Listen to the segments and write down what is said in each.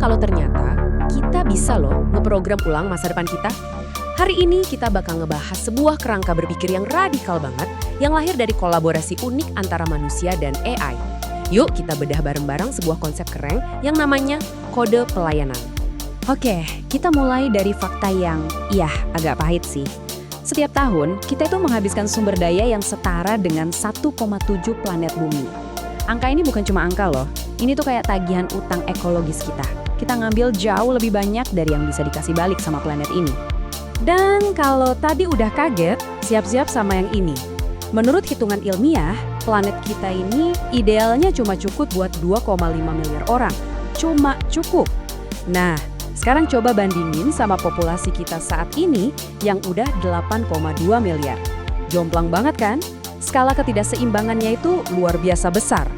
kalau ternyata kita bisa loh ngeprogram ulang masa depan kita? Hari ini kita bakal ngebahas sebuah kerangka berpikir yang radikal banget yang lahir dari kolaborasi unik antara manusia dan AI. Yuk kita bedah bareng-bareng sebuah konsep keren yang namanya kode pelayanan. Oke, kita mulai dari fakta yang, agak pahit sih. Setiap tahun, kita itu menghabiskan sumber daya yang setara dengan 1,7 planet bumi. Angka ini bukan cuma angka loh, ini tuh kayak tagihan utang ekologis kita. Kita ngambil jauh lebih banyak dari yang bisa dikasih balik sama planet ini. Dan kalau tadi udah kaget, siap-siap sama yang ini. Menurut hitungan ilmiah, planet kita ini idealnya cuma cukup buat 2,5 miliar orang. Cuma cukup. Nah, sekarang coba bandingin sama populasi kita saat ini yang udah 8,2 miliar. Jomplang banget kan? Skala ketidakseimbangannya itu luar biasa besar.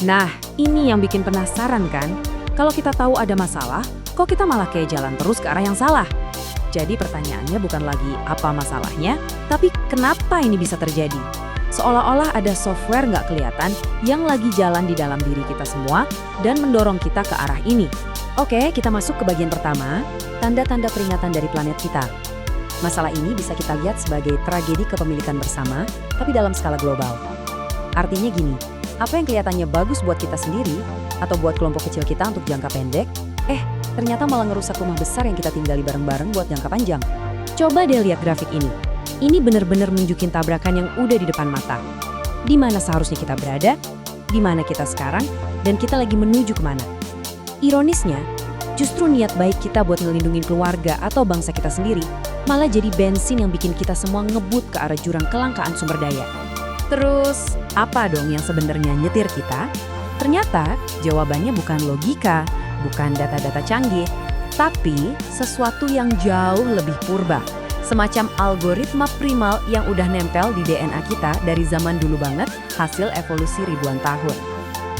Nah, ini yang bikin penasaran kan? Kalau kita tahu ada masalah, kok kita malah kayak jalan terus ke arah yang salah? Jadi pertanyaannya bukan lagi apa masalahnya, tapi kenapa ini bisa terjadi? Seolah-olah ada software nggak kelihatan yang lagi jalan di dalam diri kita semua dan mendorong kita ke arah ini. Oke, kita masuk ke bagian pertama, tanda-tanda peringatan dari planet kita. Masalah ini bisa kita lihat sebagai tragedi kepemilikan bersama, tapi dalam skala global. Artinya gini, apa yang kelihatannya bagus buat kita sendiri, atau buat kelompok kecil kita untuk jangka pendek, ternyata malah ngerusak rumah besar yang kita tinggali bareng-bareng buat jangka panjang. Coba deh lihat grafik ini. Ini benar-benar nunjukin tabrakan yang udah di depan mata. Di mana seharusnya kita berada, di mana kita sekarang, dan kita lagi menuju kemana. Ironisnya, justru niat baik kita buat ngelindungin keluarga atau bangsa kita sendiri malah jadi bensin yang bikin kita semua ngebut ke arah jurang kelangkaan sumber daya. Terus, apa dong yang sebenarnya nyetir kita? Ternyata, jawabannya bukan logika, bukan data-data canggih, tapi sesuatu yang jauh lebih purba. Semacam algoritma primal yang udah nempel di DNA kita dari zaman dulu banget, hasil evolusi ribuan tahun.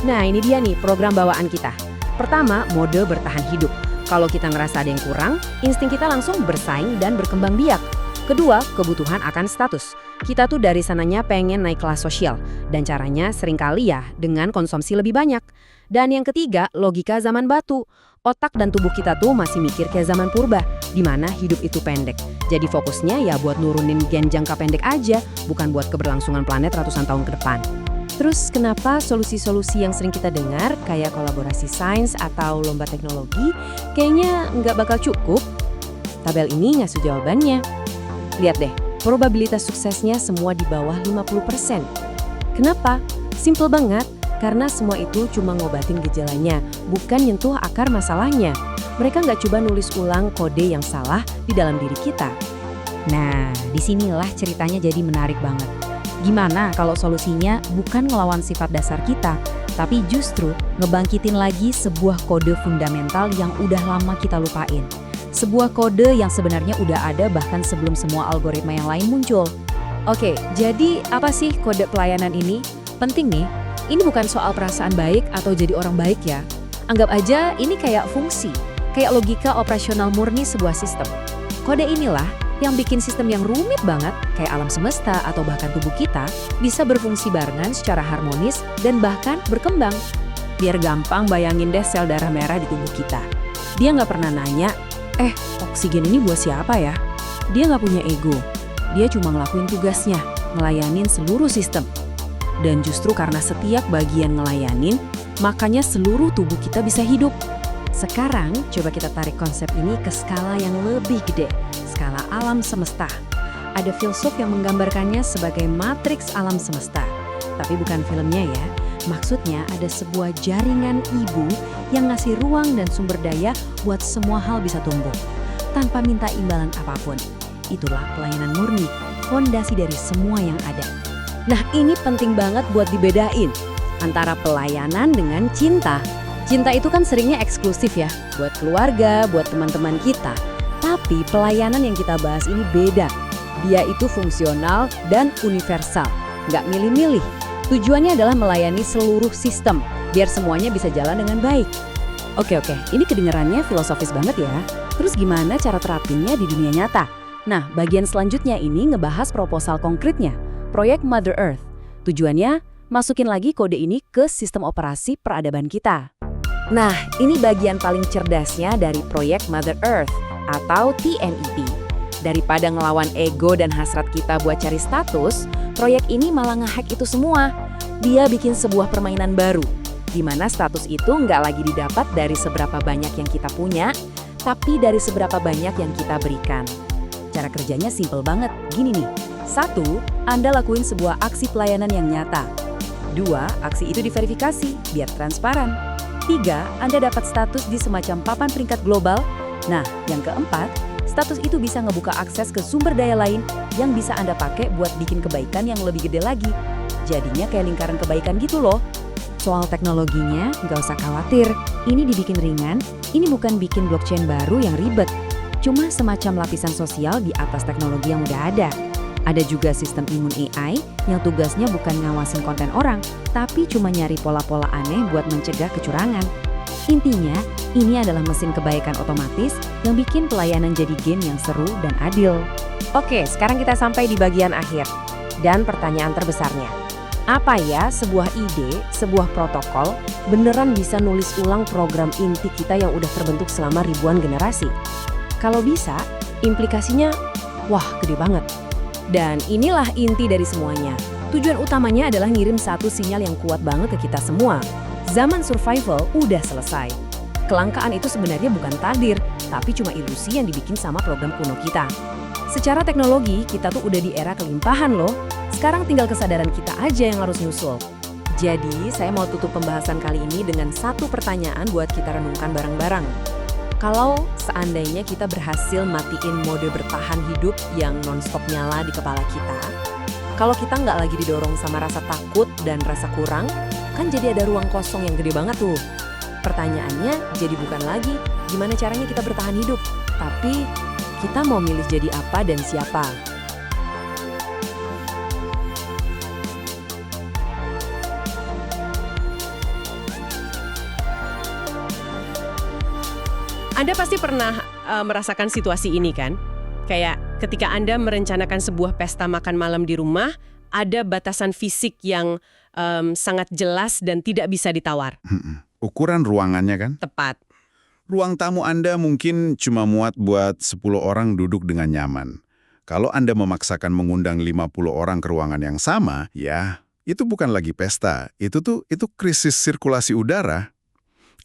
Nah, ini dia nih program bawaan kita. Pertama, mode bertahan hidup. Kalau kita ngerasa ada yang kurang, insting kita langsung bersaing dan berkembang biak. Kedua, kebutuhan akan status. Kita tuh dari sananya pengen naik kelas sosial, dan caranya seringkali ya dengan konsumsi lebih banyak. Dan yang ketiga, logika zaman batu. Otak dan tubuh kita tuh masih mikir kayak zaman purba, di mana hidup itu pendek. Jadi fokusnya ya buat nurunin gen jangka pendek aja, bukan buat keberlangsungan planet ratusan tahun ke depan. Terus kenapa solusi-solusi yang sering kita dengar, kayak kolaborasi sains atau lomba teknologi, kayaknya nggak bakal cukup? Tabel ini ngasih jawabannya. Lihat deh, probabilitas suksesnya semua di bawah 50%. Kenapa? Simple banget. Karena semua itu cuma ngobatin gejalanya, bukan nyentuh akar masalahnya. Mereka nggak coba nulis ulang kode yang salah di dalam diri kita. Nah, disinilah ceritanya jadi menarik banget. Gimana kalau solusinya bukan ngelawan sifat dasar kita, tapi justru ngebangkitin lagi sebuah kode fundamental yang udah lama kita lupain. Sebuah kode yang sebenarnya udah ada bahkan sebelum semua algoritma yang lain muncul. Oke, jadi apa sih kode pelayanan ini? Penting nih. Ini bukan soal perasaan baik atau jadi orang baik ya. Anggap aja ini kayak fungsi, kayak logika operasional murni sebuah sistem. Kode inilah yang bikin sistem yang rumit banget, kayak alam semesta atau bahkan tubuh kita, bisa berfungsi barengan secara harmonis dan bahkan berkembang. Biar gampang bayangin deh sel darah merah di tubuh kita. Dia nggak pernah nanya, oksigen ini buat siapa ya? Dia nggak punya ego. Dia cuma ngelakuin tugasnya, ngelayanin seluruh sistem. Dan justru karena setiap bagian ngelayanin, makanya seluruh tubuh kita bisa hidup. Sekarang, coba kita tarik konsep ini ke skala yang lebih gede, skala alam semesta. Ada filsuf yang menggambarkannya sebagai matriks alam semesta. Tapi bukan filmnya ya, maksudnya ada sebuah jaringan ibu yang ngasih ruang dan sumber daya buat semua hal bisa tumbuh, tanpa minta imbalan apapun. Itulah pelayanan murni, fondasi dari semua yang ada. Nah, ini penting banget buat dibedain antara pelayanan dengan cinta. Cinta itu kan seringnya eksklusif ya, buat keluarga, buat teman-teman kita. Tapi pelayanan yang kita bahas ini beda. Dia itu fungsional dan universal, nggak milih-milih. Tujuannya adalah melayani seluruh sistem, biar semuanya bisa jalan dengan baik. Oke, ini kedengarannya filosofis banget ya. Terus gimana cara terapinnya di dunia nyata? Nah, bagian selanjutnya ini ngebahas proposal konkretnya. Proyek Mother Earth. Tujuannya, masukin lagi kode ini ke sistem operasi peradaban kita. Nah, ini bagian paling cerdasnya dari proyek Mother Earth atau TNEP. Daripada ngelawan ego dan hasrat kita buat cari status, proyek ini malah ngehack itu semua. Dia bikin sebuah permainan baru, di mana status itu nggak lagi didapat dari seberapa banyak yang kita punya, tapi dari seberapa banyak yang kita berikan. Cara kerjanya simple banget, gini nih. 1. Anda lakuin sebuah aksi pelayanan yang nyata. 2. Aksi itu diverifikasi, biar transparan. 3. Anda dapat status di semacam papan peringkat global. Nah, yang keempat, status itu bisa ngebuka akses ke sumber daya lain yang bisa Anda pakai buat bikin kebaikan yang lebih gede lagi. Jadinya kayak lingkaran kebaikan gitu loh. Soal teknologinya, nggak usah khawatir. Ini dibikin ringan, ini bukan bikin blockchain baru yang ribet. Cuma semacam lapisan sosial di atas teknologi yang udah ada. Ada juga sistem imun AI yang tugasnya bukan ngawasin konten orang, tapi cuma nyari pola-pola aneh buat mencegah kecurangan. Intinya, ini adalah mesin kebaikan otomatis yang bikin pelayanan jadi game yang seru dan adil. Oke, sekarang kita sampai di bagian akhir. Dan pertanyaan terbesarnya. Apa ya sebuah ide, sebuah protokol, beneran bisa nulis ulang program inti kita yang udah terbentuk selama ribuan generasi? Kalau bisa, implikasinya, wah gede banget. Dan inilah inti dari semuanya. Tujuan utamanya adalah ngirim satu sinyal yang kuat banget ke kita semua. Zaman survival udah selesai. Kelangkaan itu sebenarnya bukan takdir, tapi cuma ilusi yang dibikin sama program kuno kita. Secara teknologi, kita tuh udah di era kelimpahan loh. Sekarang tinggal kesadaran kita aja yang harus nyusul. Jadi, saya mau tutup pembahasan kali ini dengan satu pertanyaan buat kita renungkan bareng-bareng. Kalau seandainya kita berhasil matiin mode bertahan hidup yang non-stop nyala di kepala kita, kalau kita nggak lagi didorong sama rasa takut dan rasa kurang, kan jadi ada ruang kosong yang gede banget tuh. Pertanyaannya jadi bukan lagi gimana caranya kita bertahan hidup, tapi kita mau milih jadi apa dan siapa. Anda pasti pernah merasakan situasi ini kan? Kayak ketika Anda merencanakan sebuah pesta makan malam di rumah, ada batasan fisik yang sangat jelas dan tidak bisa ditawar. Ukuran ruangannya kan? Tepat. Ruang tamu Anda mungkin cuma muat buat 10 orang duduk dengan nyaman. Kalau Anda memaksakan mengundang 50 orang ke ruangan yang sama, ya, itu bukan lagi pesta. Itu krisis sirkulasi udara.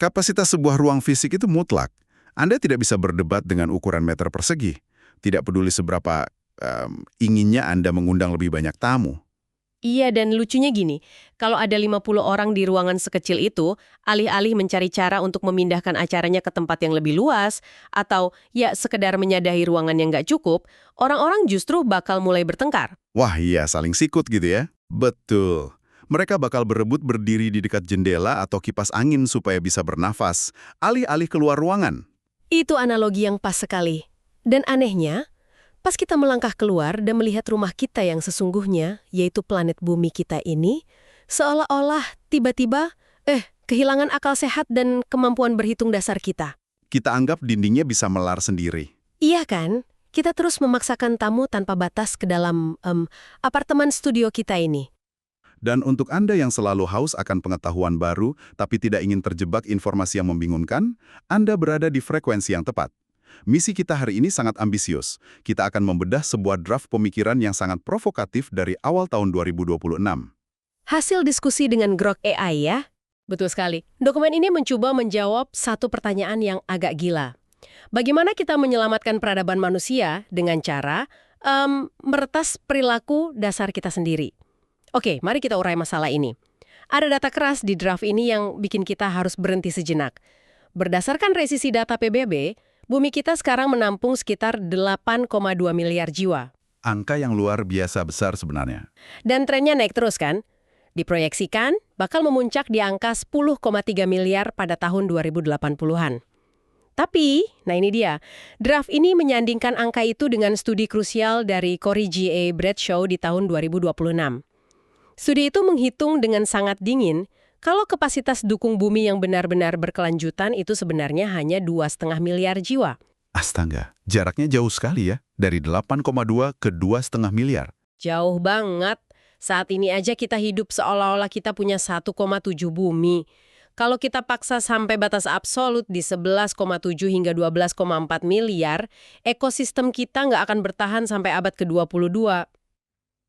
Kapasitas sebuah ruang fisik itu mutlak. Anda tidak bisa berdebat dengan ukuran meter persegi. Tidak peduli seberapa inginnya Anda mengundang lebih banyak tamu. Iya, dan lucunya gini, kalau ada 50 orang di ruangan sekecil itu, alih-alih mencari cara untuk memindahkan acaranya ke tempat yang lebih luas, atau ya sekedar menyadahi ruangan yang nggak cukup, orang-orang justru bakal mulai bertengkar. Wah iya, saling sikut gitu ya? Betul. Mereka bakal berebut berdiri di dekat jendela atau kipas angin supaya bisa bernafas, alih-alih keluar ruangan. Itu analogi yang pas sekali. Dan anehnya, pas kita melangkah keluar dan melihat rumah kita yang sesungguhnya, yaitu planet bumi kita ini, seolah-olah tiba-tiba, kehilangan akal sehat dan kemampuan berhitung dasar kita. Kita anggap dindingnya bisa melar sendiri. Iya kan? Kita terus memaksakan tamu tanpa batas ke dalam apartemen studio kita ini. Dan untuk Anda yang selalu haus akan pengetahuan baru, tapi tidak ingin terjebak informasi yang membingungkan, Anda berada di frekuensi yang tepat. Misi kita hari ini sangat ambisius. Kita akan membedah sebuah draft pemikiran yang sangat provokatif dari awal tahun 2026. Hasil diskusi dengan Grok AI ya? Betul sekali. Dokumen ini mencoba menjawab satu pertanyaan yang agak gila. Bagaimana kita menyelamatkan peradaban manusia dengan cara meretas perilaku dasar kita sendiri? Oke, mari kita urai masalah ini. Ada data keras di draft ini yang bikin kita harus berhenti sejenak. Berdasarkan resisi data PBB, bumi kita sekarang menampung sekitar 8,2 miliar jiwa. Angka yang luar biasa besar sebenarnya. Dan trennya naik terus kan? Diproyeksikan bakal memuncak di angka 10,3 miliar pada tahun 2080-an. Tapi, nah ini dia, draft ini menyandingkan angka itu dengan studi krusial dari Corey G.A. Bradshaw di tahun 2026. Studi itu menghitung dengan sangat dingin kalau kapasitas dukung bumi yang benar-benar berkelanjutan itu sebenarnya hanya 2,5 miliar jiwa. Astaga, jaraknya jauh sekali ya, dari 8,2 ke 2,5 miliar. Jauh banget. Saat ini aja kita hidup seolah-olah kita punya 1,7 bumi. Kalau kita paksa sampai batas absolut di 11,7 hingga 12,4 miliar, ekosistem kita nggak akan bertahan sampai abad ke-22.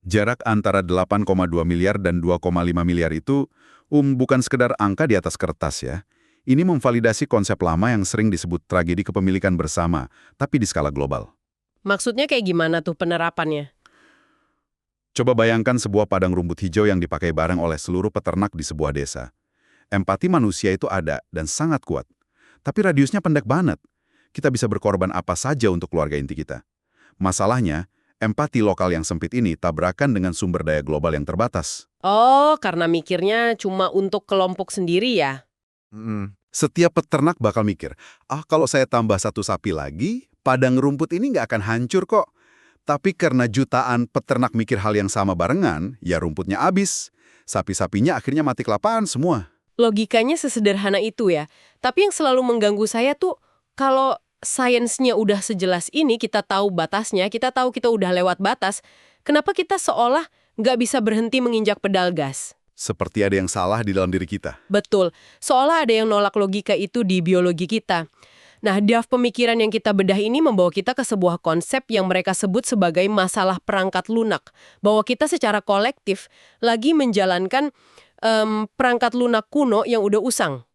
Jarak antara 8,2 miliar dan 2,5 miliar itu bukan sekedar angka di atas kertas ya. Ini memvalidasi konsep lama yang sering disebut tragedi kepemilikan bersama, tapi di skala global. Maksudnya kayak gimana tuh penerapannya? Coba bayangkan sebuah padang rumput hijau yang dipakai bareng oleh seluruh peternak di sebuah desa. Empati manusia itu ada dan sangat kuat. Tapi radiusnya pendek banget. Kita bisa berkorban apa saja untuk keluarga inti kita. Masalahnya, empati lokal yang sempit ini tabrakan dengan sumber daya global yang terbatas. Oh, karena mikirnya cuma untuk kelompok sendiri ya? Setiap peternak bakal mikir, kalau saya tambah satu sapi lagi, padang rumput ini nggak akan hancur kok. Tapi karena jutaan peternak mikir hal yang sama barengan, ya rumputnya habis. Sapi-sapinya akhirnya mati kelaparan semua. Logikanya sesederhana itu ya. Tapi yang selalu mengganggu saya tuh, kalau sainsnya udah sejelas ini, kita tahu batasnya, kita tahu kita udah lewat batas, kenapa kita seolah nggak bisa berhenti menginjak pedal gas? Seperti ada yang salah di dalam diri kita. Betul, seolah ada yang nolak logika itu di biologi kita. Nah, draft pemikiran yang kita bedah ini membawa kita ke sebuah konsep yang mereka sebut sebagai masalah perangkat lunak. Bahwa kita secara kolektif lagi menjalankan perangkat lunak kuno yang udah usang.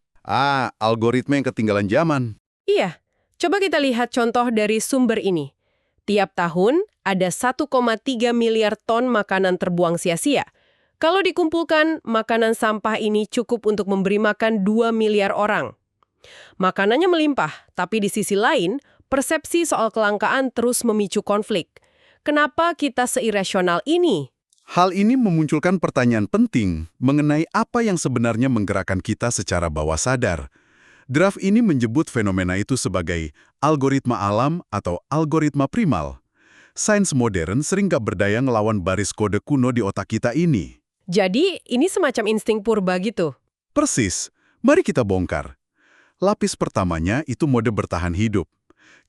Algoritma yang ketinggalan zaman. Iya, coba kita lihat contoh dari sumber ini. Tiap tahun ada 1,3 miliar ton makanan terbuang sia-sia. Kalau dikumpulkan, makanan sampah ini cukup untuk memberi makan 2 miliar orang. Makanannya melimpah, tapi di sisi lain, persepsi soal kelangkaan terus memicu konflik. Kenapa kita seirasional ini? Hal ini memunculkan pertanyaan penting mengenai apa yang sebenarnya menggerakkan kita secara bawah sadar. Draft ini menyebut fenomena itu sebagai algoritma alam atau algoritma primal. Sains modern sering gak berdaya ngelawan baris kode kuno di otak kita ini. Jadi, ini semacam insting purba gitu? Persis. Mari kita bongkar. Lapis pertamanya itu mode bertahan hidup.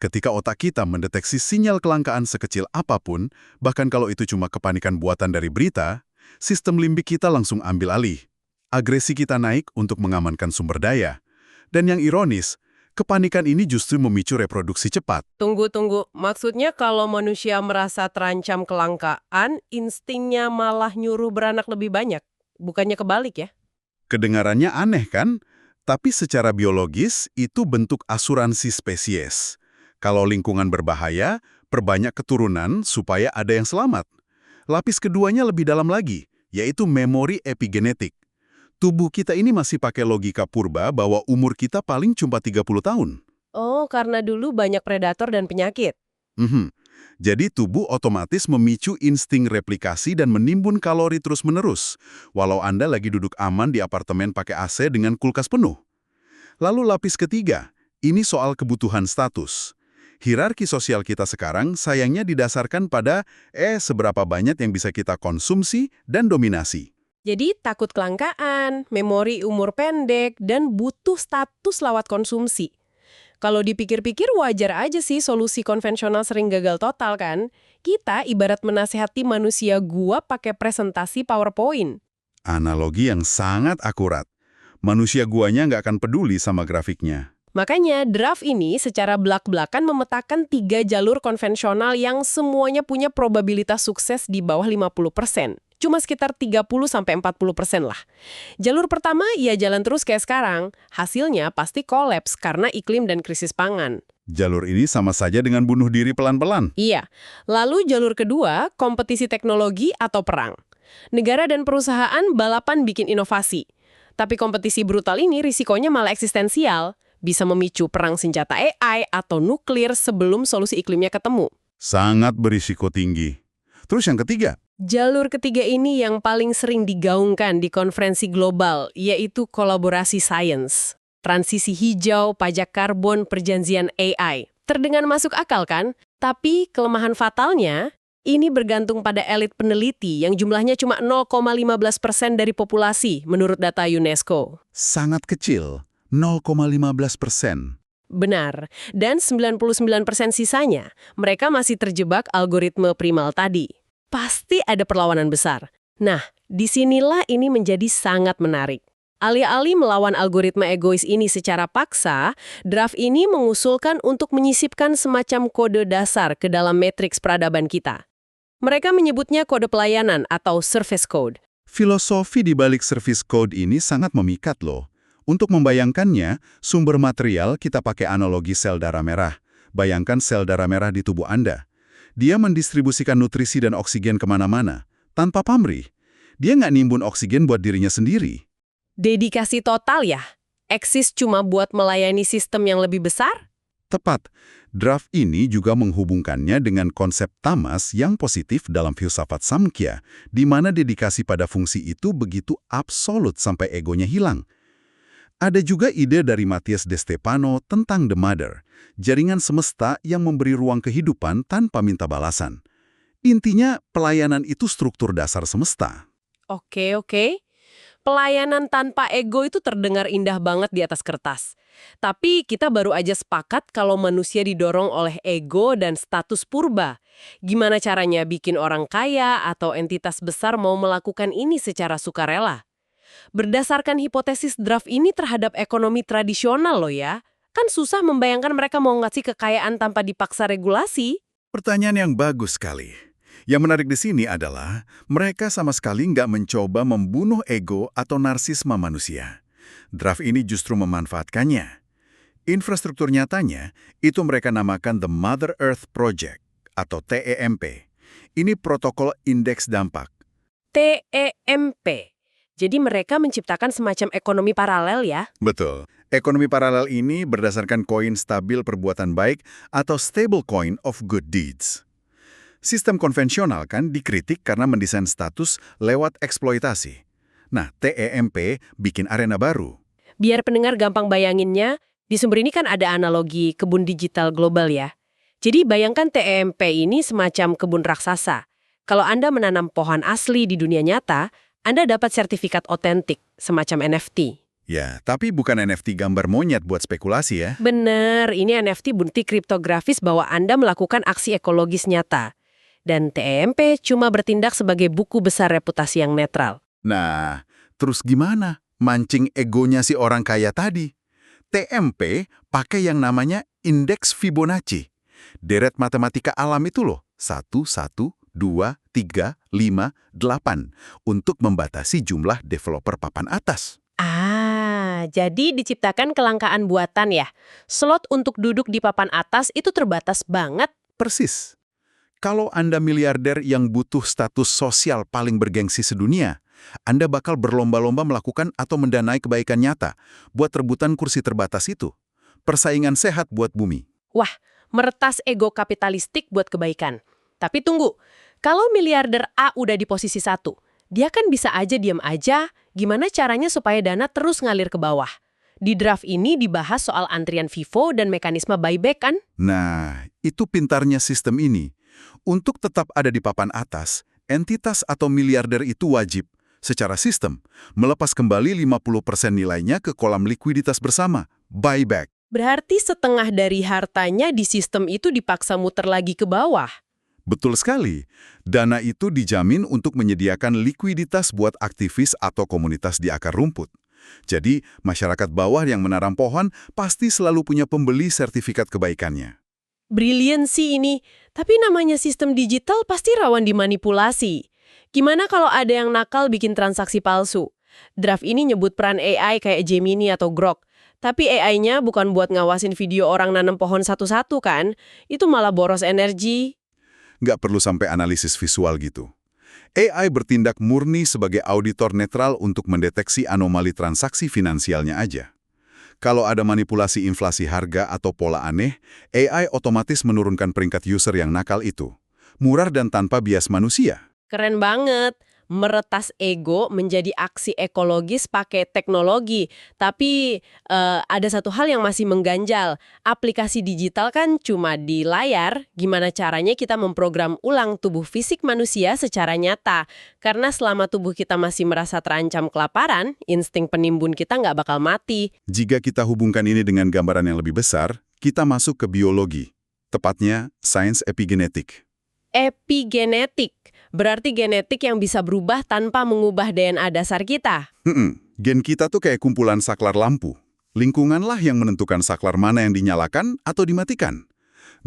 Ketika otak kita mendeteksi sinyal kelangkaan sekecil apapun, bahkan kalau itu cuma kepanikan buatan dari berita, sistem limbik kita langsung ambil alih. Agresi kita naik untuk mengamankan sumber daya. Dan yang ironis, kepanikan ini justru memicu reproduksi cepat. Tunggu. Maksudnya kalau manusia merasa terancam kelangkaan, instingnya malah nyuruh beranak lebih banyak. Bukannya kebalik ya? Kedengarannya aneh kan? Tapi secara biologis, itu bentuk asuransi spesies. Kalau lingkungan berbahaya, perbanyak keturunan supaya ada yang selamat. Lapis keduanya lebih dalam lagi, yaitu memori epigenetik. Tubuh kita ini masih pakai logika purba bahwa umur kita paling cuma 30 tahun. Oh, karena dulu banyak predator dan penyakit. Jadi tubuh otomatis memicu insting replikasi dan menimbun kalori terus-menerus, walau Anda lagi duduk aman di apartemen pakai AC dengan kulkas penuh. Lalu lapis ketiga, ini soal kebutuhan status. Hierarki sosial kita sekarang sayangnya didasarkan pada seberapa banyak yang bisa kita konsumsi dan dominasi. Jadi takut kelangkaan, memori umur pendek, dan butuh status lewat konsumsi. Kalau dipikir-pikir wajar aja sih solusi konvensional sering gagal total kan? Kita ibarat menasehati manusia gua pakai presentasi PowerPoint. Analogi yang sangat akurat. Manusia guanya nggak akan peduli sama grafiknya. Makanya draft ini secara belak-belakan memetakan 3 jalur konvensional yang semuanya punya probabilitas sukses di bawah 50%. Cuma sekitar 30-40% lah. Jalur pertama ya jalan terus kayak sekarang. Hasilnya pasti kolaps karena iklim dan krisis pangan. Jalur ini sama saja dengan bunuh diri pelan-pelan. Iya. Lalu jalur kedua, kompetisi teknologi atau perang. Negara dan perusahaan balapan bikin inovasi. Tapi kompetisi brutal ini risikonya malah eksistensial. Bisa memicu perang senjata AI atau nuklir sebelum solusi iklimnya ketemu. Sangat berisiko tinggi. Terus yang ketiga? Jalur ketiga ini yang paling sering digaungkan di konferensi global, yaitu kolaborasi sains. Transisi hijau, pajak karbon, perjanjian AI. Terdengar masuk akal kan? Tapi kelemahan fatalnya, ini bergantung pada elit peneliti yang jumlahnya cuma 0,15% dari populasi menurut data UNESCO. Sangat kecil. 0,15%. Benar, dan 99% sisanya, mereka masih terjebak algoritma primal tadi. Pasti ada perlawanan besar. Nah, disinilah ini menjadi sangat menarik. Alih-alih melawan algoritma egois ini secara paksa, draft ini mengusulkan untuk menyisipkan semacam kode dasar ke dalam matriks peradaban kita. Mereka menyebutnya kode pelayanan atau service code. Filosofi di balik service code ini sangat memikat loh. Untuk membayangkannya, sumber material kita pakai analogi sel darah merah. Bayangkan sel darah merah di tubuh Anda. Dia mendistribusikan nutrisi dan oksigen kemana-mana, tanpa pamrih. Dia nggak nimbun oksigen buat dirinya sendiri. Dedikasi total ya? Eksis cuma buat melayani sistem yang lebih besar? Tepat. Draft ini juga menghubungkannya dengan konsep tamas yang positif dalam filsafat Samkhya, di mana dedikasi pada fungsi itu begitu absolut sampai egonya hilang. Ada juga ide dari Matthias De Stefano tentang The Mother, jaringan semesta yang memberi ruang kehidupan tanpa minta balasan. Intinya, pelayanan itu struktur dasar semesta. Oke. Pelayanan tanpa ego itu terdengar indah banget di atas kertas. Tapi kita baru aja sepakat kalau manusia didorong oleh ego dan status purba. Gimana caranya bikin orang kaya atau entitas besar mau melakukan ini secara sukarela? Berdasarkan hipotesis draft ini terhadap ekonomi tradisional loh ya, kan susah membayangkan mereka mau ngasih kekayaan tanpa dipaksa regulasi. Pertanyaan yang bagus sekali. Yang menarik di sini adalah, mereka sama sekali nggak mencoba membunuh ego atau narsisme manusia. Draft ini justru memanfaatkannya. Infrastruktur nyatanya, itu mereka namakan The Mother Earth Project, atau TEMP. Ini protokol indeks dampak. TEMP. Jadi mereka menciptakan semacam ekonomi paralel ya? Betul. Ekonomi paralel ini berdasarkan koin stabil perbuatan baik atau stablecoin of good deeds. Sistem konvensional kan dikritik karena mendesain status lewat eksploitasi. Nah, TEMP bikin arena baru. Biar pendengar gampang bayanginnya, di sumber ini kan ada analogi kebun digital global ya. Jadi bayangkan TEMP ini semacam kebun raksasa. Kalau Anda menanam pohon asli di dunia nyata, Anda dapat sertifikat otentik, semacam NFT. Ya, tapi bukan NFT gambar monyet buat spekulasi ya. Bener, ini NFT bukti kriptografis bahwa Anda melakukan aksi ekologis nyata. Dan TEMP cuma bertindak sebagai buku besar reputasi yang netral. Nah, terus gimana mancing egonya si orang kaya tadi? TEMP pakai yang namanya indeks Fibonacci. Deret matematika alam itu loh, 1, 1, 2, 3, 5, 8, untuk membatasi jumlah developer papan atas. Jadi diciptakan kelangkaan buatan ya. Slot untuk duduk di papan atas itu terbatas banget. Persis. Kalau Anda miliarder yang butuh status sosial paling bergengsi sedunia, Anda bakal berlomba-lomba melakukan atau mendanai kebaikan nyata buat rebutan kursi terbatas itu. Persaingan sehat buat bumi. Wah, meretas ego kapitalistik buat kebaikan. Tapi tunggu, kalau miliarder A udah di posisi 1, dia kan bisa aja diam aja, gimana caranya supaya dana terus ngalir ke bawah. Di draft ini dibahas soal antrian FIFO dan mekanisme buyback kan? Nah, itu pintarnya sistem ini. Untuk tetap ada di papan atas, entitas atau miliarder itu wajib, secara sistem, melepas kembali 50% nilainya ke kolam likuiditas bersama, buyback. Berarti setengah dari hartanya di sistem itu dipaksa muter lagi ke bawah. Betul sekali. Dana itu dijamin untuk menyediakan likuiditas buat aktivis atau komunitas di akar rumput. Jadi, masyarakat bawah yang menanam pohon pasti selalu punya pembeli sertifikat kebaikannya. Brilian sih ini, tapi namanya sistem digital pasti rawan dimanipulasi. Gimana kalau ada yang nakal bikin transaksi palsu? Draft ini nyebut peran AI kayak Gemini atau Grok. Tapi AI-nya bukan buat ngawasin video orang nanam pohon satu-satu kan? Itu malah boros energi. Nggak perlu sampai analisis visual gitu. AI bertindak murni sebagai auditor netral untuk mendeteksi anomali transaksi finansialnya aja. Kalau ada manipulasi inflasi harga atau pola aneh, AI otomatis menurunkan peringkat user yang nakal itu. Murah dan tanpa bias manusia. Keren banget. Meretas ego menjadi aksi ekologis pakai teknologi. Tapi ada satu hal yang masih mengganjal. Aplikasi digital kan cuma di layar. Gimana caranya kita memprogram ulang tubuh fisik manusia secara nyata? Karena selama tubuh kita masih merasa terancam kelaparan, insting penimbun kita nggak bakal mati. Jika kita hubungkan ini dengan gambaran yang lebih besar, kita masuk ke biologi. Tepatnya, sains epigenetik. Epigenetik. Berarti genetik yang bisa berubah tanpa mengubah DNA dasar kita. Gen kita tuh kayak kumpulan saklar lampu. Lingkunganlah yang menentukan saklar mana yang dinyalakan atau dimatikan.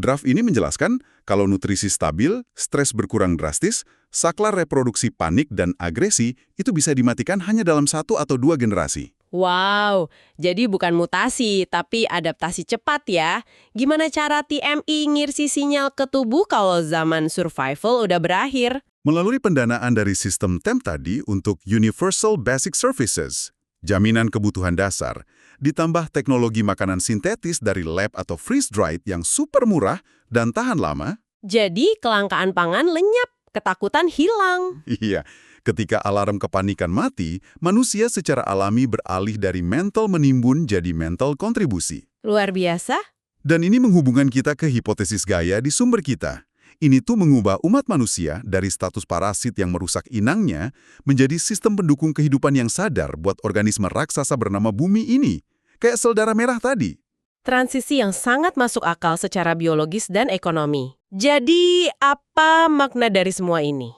Draft ini menjelaskan kalau nutrisi stabil, stres berkurang drastis, saklar reproduksi panik dan agresi itu bisa dimatikan hanya dalam 1 atau 2 generasi. Wow, jadi bukan mutasi, tapi adaptasi cepat ya. Gimana cara TMI ngirsi sinyal ke tubuh kalau zaman survival udah berakhir? Melalui pendanaan dari sistem TEM tadi untuk Universal Basic Services, jaminan kebutuhan dasar, ditambah teknologi makanan sintetis dari lab atau freeze-dried yang super murah dan tahan lama. Jadi kelangkaan pangan lenyap, ketakutan hilang. Iya, ketika alarm kepanikan mati, manusia secara alami beralih dari mental menimbun jadi mental kontribusi. Luar biasa. Dan ini menghubungkan kita ke hipotesis Gaia di sumber kita. Ini tuh mengubah umat manusia dari status parasit yang merusak inangnya menjadi sistem pendukung kehidupan yang sadar buat organisme raksasa bernama bumi ini. Kayak sel darah merah tadi. Transisi yang sangat masuk akal secara biologis dan ekonomi. Jadi, apa makna dari semua ini?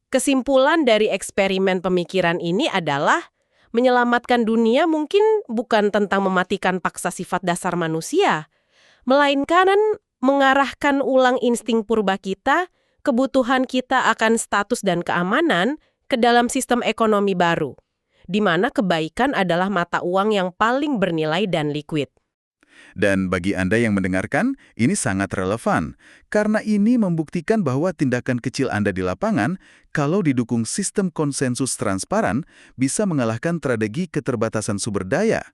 Kesimpulan dari eksperimen pemikiran ini adalah menyelamatkan dunia mungkin bukan tentang mematikan paksa sifat dasar manusia, melainkan mengarahkan ulang insting purba kita, kebutuhan kita akan status dan keamanan ke dalam sistem ekonomi baru, di mana kebaikan adalah mata uang yang paling bernilai dan liquid. Dan bagi Anda yang mendengarkan, ini sangat relevan, karena ini membuktikan bahwa tindakan kecil Anda di lapangan, kalau didukung sistem konsensus transparan, bisa mengalahkan strategi keterbatasan sumber daya.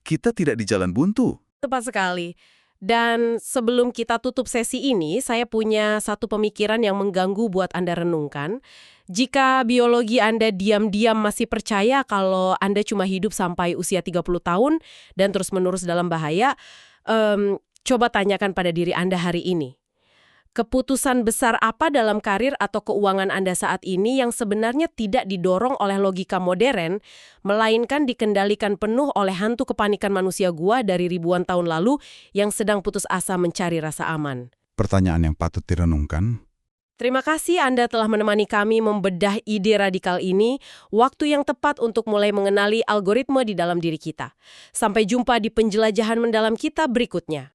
Kita tidak di jalan buntu. Tepat sekali. Dan sebelum kita tutup sesi ini, saya punya satu pemikiran yang mengganggu buat Anda renungkan. Jika biologi Anda diam-diam masih percaya kalau Anda cuma hidup sampai usia 30 tahun dan terus-menerus dalam bahaya, coba tanyakan pada diri Anda hari ini. Keputusan besar apa dalam karir atau keuangan Anda saat ini yang sebenarnya tidak didorong oleh logika modern, melainkan dikendalikan penuh oleh hantu kepanikan manusia gua dari ribuan tahun lalu yang sedang putus asa mencari rasa aman? Pertanyaan yang patut direnungkan. Terima kasih Anda telah menemani kami membedah ide radikal ini, waktu yang tepat untuk mulai mengenali algoritma di dalam diri kita. Sampai jumpa di penjelajahan mendalam kita berikutnya.